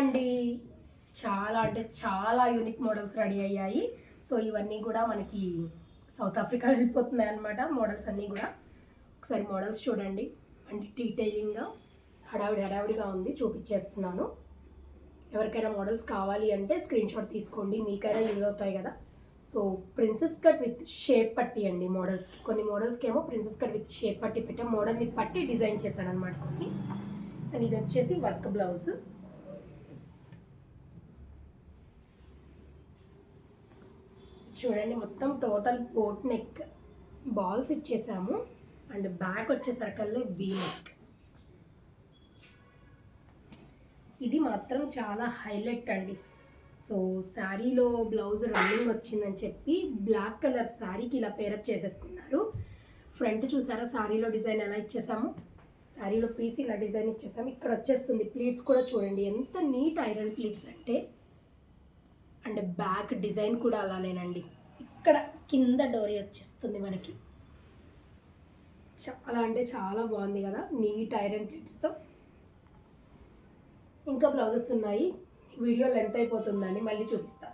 అండి. చాలా అంటే చాలా యూనిక్ మోడల్స్ రెడీ అయ్యాయి. సో ఇవన్నీ కూడా మనకి సౌత్ ఆఫ్రికా వెళ్ళిపోతున్నాయి అన్నమాట. మోడల్స్ అన్నీ కూడా ఒకసారి మోడల్స్ చూడండి. అంటే డీటెయిలింగ్గా హడావిడిగా ఉంది, చూపించేస్తున్నాను. ఎవరికైనా మోడల్స్ కావాలి అంటే స్క్రీన్ షాట్ తీసుకోండి, మీకైనా యూజ్ అవుతాయి కదా. So princess cut with shape పట్టి అండి మోడల్స్కి. కొన్ని మోడల్స్కి ఏమో ప్రిన్సెస్ కట్ విత్ షేప్ పట్టి పెట్టే మోడల్ని పట్టి డిజైన్ చేశాను అనమాట కొన్ని. అండ్ ఇది వచ్చేసి వర్క్ బ్లౌజ్. చూడండి, మొత్తం టోటల్ బోట్ నెక్ బాల్స్ ఇచ్చేసాము. అండ్ బ్యాక్ వచ్చేసరికల్లా వీ నెక్. ఇది మాత్రం చాలా హైలైట్ అండి. సో శారీలో బ్లౌజ్ రన్నింగ్ వచ్చిందని చెప్పి బ్లాక్ కలర్ శారీకి ఇలా పేరప్ చేసేసుకున్నారు. ఫ్రంట్ చూసారా శారీలో డిజైన్ ఎలా ఇచ్చేసాము, శారీలో పీస్ ఇలా డిజైన్ ఇచ్చేసాము. ఇక్కడ వచ్చేస్తుంది ప్లీట్స్ కూడా చూడండి ఎంత నీట్ ఐరన్ ప్లీట్స్ అంటే. అండ్ బ్యాక్ డిజైన్ కూడా అలానేనండి. ఇక్కడ కింద డోరీ వచ్చేస్తుంది మనకి. చాలా అంటే చాలా బాగుంది కదా, నీట్ ఐరన్ ప్లీట్స్తో. ఇంకా బ్లౌజెస్ ఉన్నాయి, వీడియో లెంత్ అయిపోతుందండి, మళ్ళీ చూపిస్తాను.